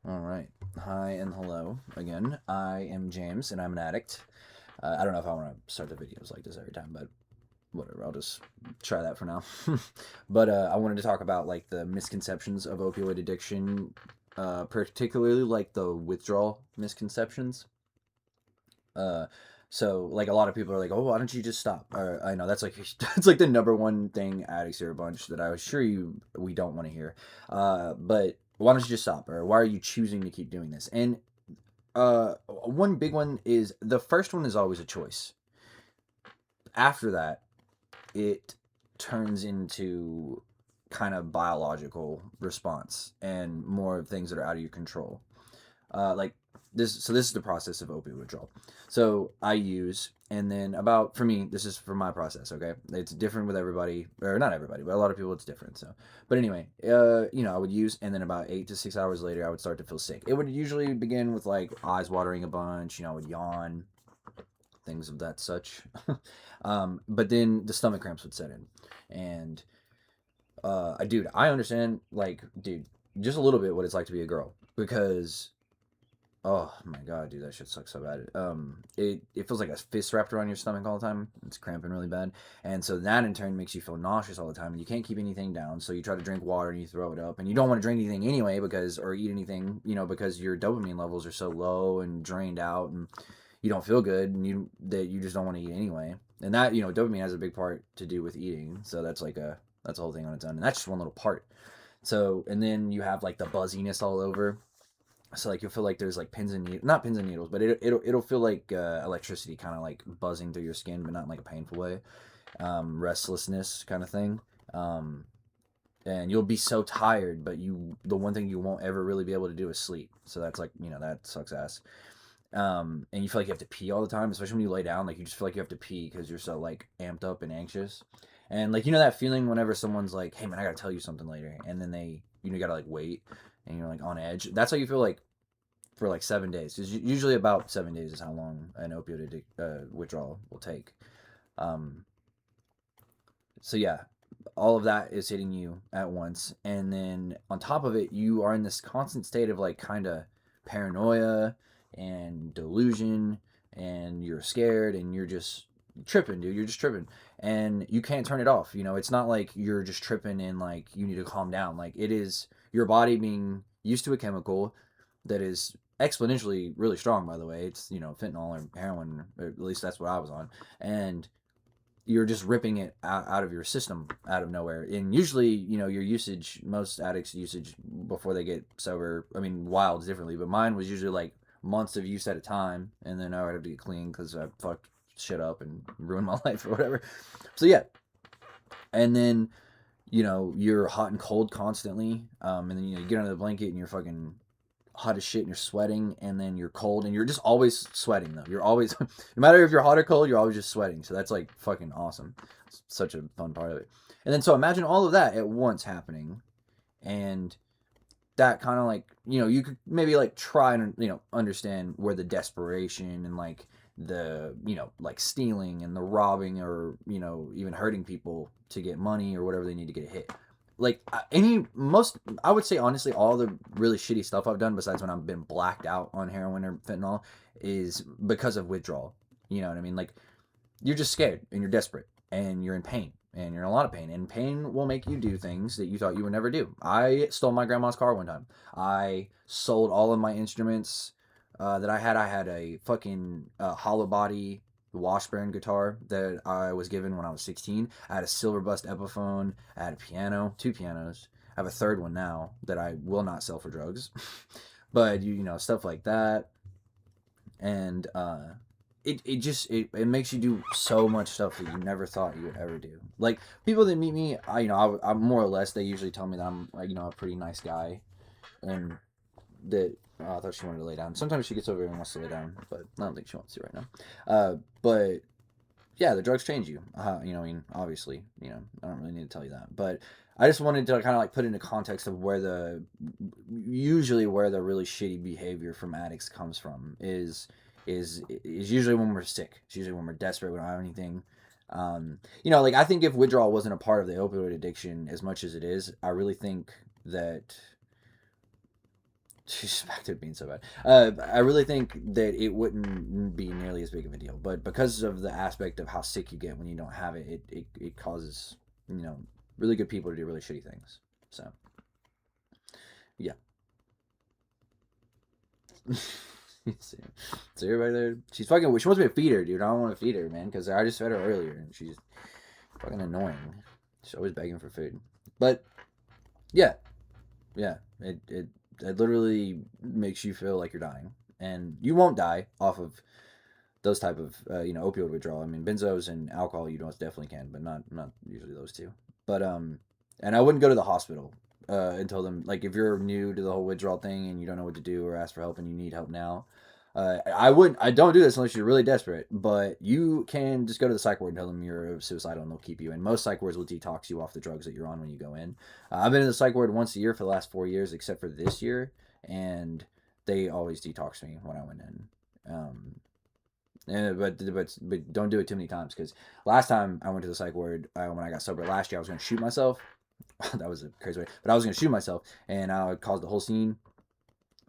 All right. Hi and hello again. I am James and I'm an addict. I don't know if I want to start the videos like this every time, but whatever. I'll just try that for now. But I wanted to talk about like the misconceptions of opioid addiction, particularly like the withdrawal misconceptions. Uh, so like a lot of people are like, oh, why don't you just stop? I know that's like that's like the number one thing addicts hear a bunch that I assure you we don't want to hear. But why don't you just stop? Or why are you choosing to keep doing this? And one big one is the first one is always a choice. After that, it turns into kind of biological response and more of things that are out of your control. Like this is the process of opioid withdrawal. So I use, and then about, for me, this is for my process. Okay, it's different with everybody, or not everybody, but a lot of people it's different. So but anyway, I would use, and then about 8 to 6 hours later I would start to feel sick. It would usually begin with like eyes watering a bunch, I would yawn, things of that such. But then the stomach cramps would set in, and dude, I understand, like, dude, just a little bit what it's like to be a girl, because oh my god, dude, that shit sucks so bad. It feels like a fist wrapped around your stomach all the time. It's cramping really bad, and so that in turn makes you feel nauseous all the time, and you can't keep anything down. So you try to drink water and you throw it up, and you don't want to drink anything anyway because or eat anything, because your dopamine levels are so low and drained out, and you don't feel good, and you just don't want to eat anyway. And that dopamine has a big part to do with eating, so that's a whole thing on its own, and that's just one little part. So and then you have like the buzziness all over, so like you'll feel like there's like pins and needles, not pins and needles, but it'll feel like electricity kind of like buzzing through your skin, but not in like a painful way. Restlessness kind of thing. Um, and you'll be so tired, but the one thing you won't ever really be able to do is sleep. So that's like that sucks ass. And you feel like you have to pee all the time, especially when you lay down. Like you just feel like you have to pee because you're so like amped up and anxious. And like that feeling whenever someone's like, "Hey man, I gotta tell you something later," and then they you gotta like wait, and you're like on edge. That's how you feel like for like 7 days. Usually about 7 days is how long an opioid withdrawal will take. Um, so yeah, all of that is hitting you at once, and then on top of it, you are in this constant state of like kind of paranoia and delusion, and you're scared, and you're just tripping, dude. You're just tripping, and you can't turn it off. It's not like you're just tripping and like you need to calm down. Like it is your body being used to a chemical that is exponentially really strong, by the way. It's fentanyl or heroin, or at least that's what I was on, and you're just ripping it out of your system out of nowhere. And usually, your usage, most addicts usage before they get sober, I mean, wilds differently, but mine was usually like months of use at a time, and then I would have to get clean because I fucked shit up and ruined my life or whatever. So yeah, and then you're hot and cold constantly, and then you get under the blanket and you're fucking hot as shit and you're sweating, and then you're cold and you're just always sweating though. You're always no matter if you're hot or cold, you're always just sweating. So that's like fucking awesome. It's such a fun part of it. And then so imagine all of that at once happening, and that kind of like you could maybe like try and understand where the desperation and like the like stealing and the robbing or even hurting people to get money or whatever they need to get a hit, like any most I would say honestly all the really shitty stuff I've done besides when I've been blacked out on heroin or fentanyl is because of withdrawal. You know what I mean? Like you're just scared and you're desperate and you're in pain and you're in a lot of pain, and pain will make you do things that you thought you would never do. I stole my grandma's car one time. I sold all of my instruments that I had a fucking hollow body Washburn guitar that I was given when I was 16. I had a silver bust Epiphone. I had a piano, two pianos. I have a third one now that I will not sell for drugs. But stuff like that. And it makes you do so much stuff that you never thought you would ever do. Like people that meet me, I'm more or less, they usually tell me that I'm like a pretty nice guy, and that I thought she wanted to lay down. Sometimes she gets over here and wants to lay down, but I don't think she wants to right now. But yeah, the drugs change you. I mean, obviously, I don't really need to tell you that, but I just wanted to kind of like put into context of where usually where the really shitty behavior from addicts comes from is usually when we're sick. It's usually when we're desperate. We don't have anything. Like I think if withdrawal wasn't a part of the opioid addiction as much as it is, I really think that She's back to it being so bad. I really think that it wouldn't be nearly as big of a deal, but because of the aspect of how sick you get when you don't have it, it causes, you know, really good people to do really shitty things. So yeah. So everybody there, she's fucking. She wants me to feed her, dude. I don't want to feed her, man, because I just fed her earlier, and she's fucking annoying. She's always begging for food. But yeah, yeah, it literally makes you feel like you're dying, and you won't die off of those type of opioid withdrawal. I mean, benzos and alcohol, you most definitely can, but not usually those two. But and I wouldn't go to the hospital and tell them, like, if you're new to the whole withdrawal thing and you don't know what to do or ask for help and you need help now. I wouldn't. I don't do this unless you're really desperate. But you can just go to the psych ward and tell them you're suicidal, and they'll keep you. And most psych wards will detox you off the drugs that you're on when you go in. I've been in the psych ward once a year for the last 4 years, except for this year, and they always detox me when I went in. But don't do it too many times, because last time I went to the psych ward, when I got sober last year, I was going to shoot myself. That was a crazy way, but I was going to shoot myself, and I caused the whole scene,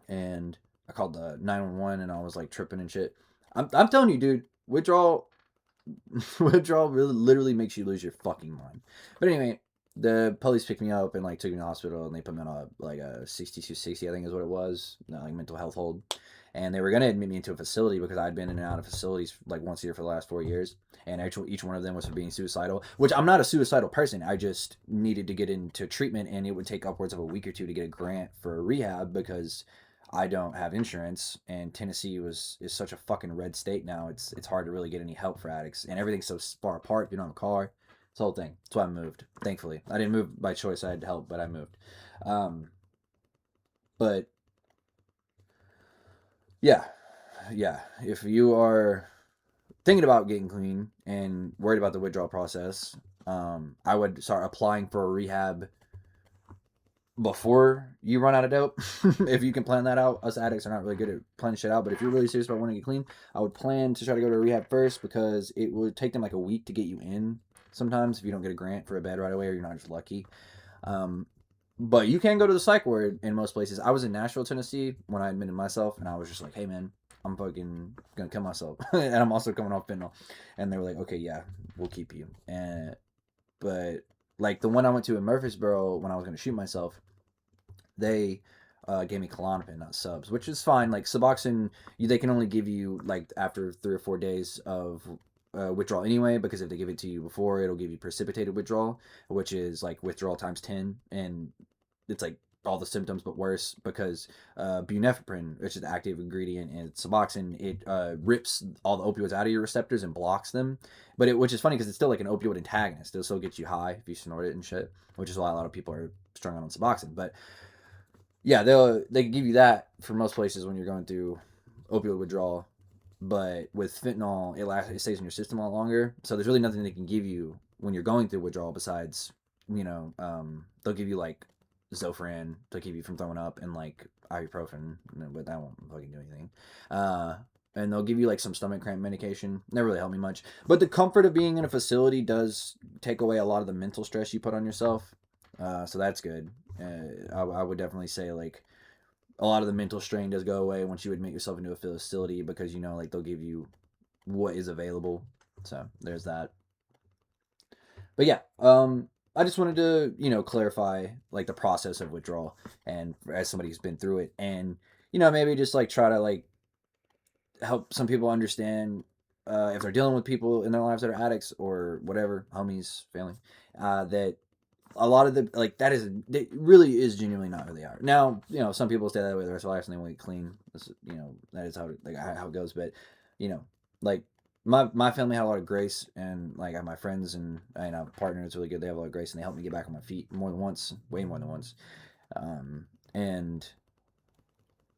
and I called the 911, and I was like tripping and shit. I'm telling you, dude, withdrawal withdrawal really literally makes you lose your fucking mind. But anyway, the police picked me up and like took me to the hospital, and they put me on a 6260, I think is what it was, like mental health hold. And they were gonna admit me into a facility because I'd been in and out of facilities like once a year for the last 4 years, and each one of them was for being suicidal. Which, I'm not a suicidal person. I just needed to get into treatment, and it would take upwards of a week or two to get a grant for rehab because I don't have insurance, and Tennessee is such a fucking red state now. It's hard to really get any help for addicts, and everything's so far apart. If you don't have a car, it's the whole thing. That's why I moved. Thankfully, I didn't move by choice. I had help, but I moved. Um, but yeah, yeah. If you are thinking about getting clean and worried about the withdrawal process, I would start applying for a rehab before you run out of dope. If you can plan that out. Us addicts are not really good at planning shit out, but if you're really serious about wanting to get clean, I would plan to try to go to rehab first, because it would take them like a week to get you in sometimes if you don't get a grant for a bed right away, or you're not just lucky. Um, but you can go to the psych ward in most places. I was in Nashville, Tennessee when I admitted myself, and I was just like, hey man, I'm fucking gonna kill myself. And I'm also coming off fentanyl. And they were like, okay, yeah, we'll keep you. But like the one I went to in Murfreesboro when I was gonna shoot myself, they gave me Klonopin, not subs, which is fine. Like Suboxone, they can only give you like after 3 or 4 days of withdrawal anyway, because if they give it to you before, it'll give you precipitated withdrawal, which is like withdrawal times 10, and it's like all the symptoms but worse, because buprenorphine, which is the active ingredient in Suboxone, it rips all the opioids out of your receptors and blocks them. But which is funny because it's still like an opioid antagonist. It'll still get you high if you snort it and shit, which is why a lot of people are strung out on Suboxone. But yeah, they can give you that for most places when you're going through opioid withdrawal, but with fentanyl, it stays in your system a lot longer. So there's really nothing they can give you when you're going through withdrawal besides, they'll give you like Zofran to keep you from throwing up, and like ibuprofen, but that won't fucking do anything. And they'll give you like some stomach cramp medication. Never really helped me much. But the comfort of being in a facility does take away a lot of the mental stress you put on yourself. So that's good. I would definitely say like a lot of the mental strain does go away once you admit yourself into a facility, because like they'll give you what is available. So there's that. But yeah, I just wanted to clarify like the process of withdrawal, and as somebody who's been through it, and maybe just like try to like help some people understand if they're dealing with people in their lives that are addicts or whatever, homies, family, that a lot of the like that really is genuinely not who they are. Now, some people stay that way the rest of their lives and they want to get clean. That is how how it goes. But like my family had a lot of grace, and like I have my friends and partner is really good. They have a lot of grace, and they helped me get back on my feet more than once, way more than once. And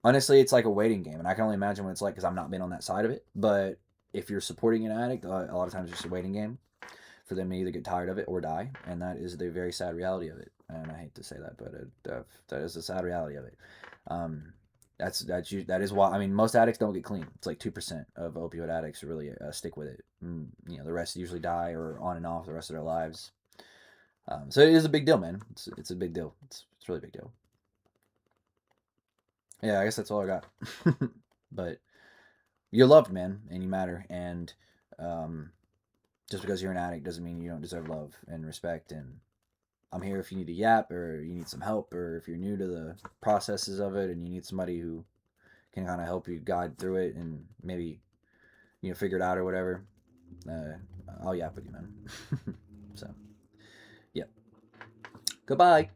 honestly, it's like a waiting game, and I can only imagine what it's like because I've not been on that side of it. But if you're supporting an addict, a lot of times it's just a waiting game for them to either get tired of it or die, and that is the very sad reality of it. And I hate to say that, but that is the sad reality of it. That is why, I mean, most addicts don't get clean. It's like 2% of opioid addicts really stick with it. The rest usually die or on and off the rest of their lives. So it is a big deal, man. It's a big deal. It's really a big deal. yeah, I guess that's all I got. But you're loved, man, and you matter. And um, just because you're an addict doesn't mean you don't deserve love and respect. And I'm here if you need a yap or you need some help, or if you're new to the processes of it and you need somebody who can kind of help you guide through it and maybe figure it out or whatever. Uh, I'll yap with you, man. So, yeah. Goodbye.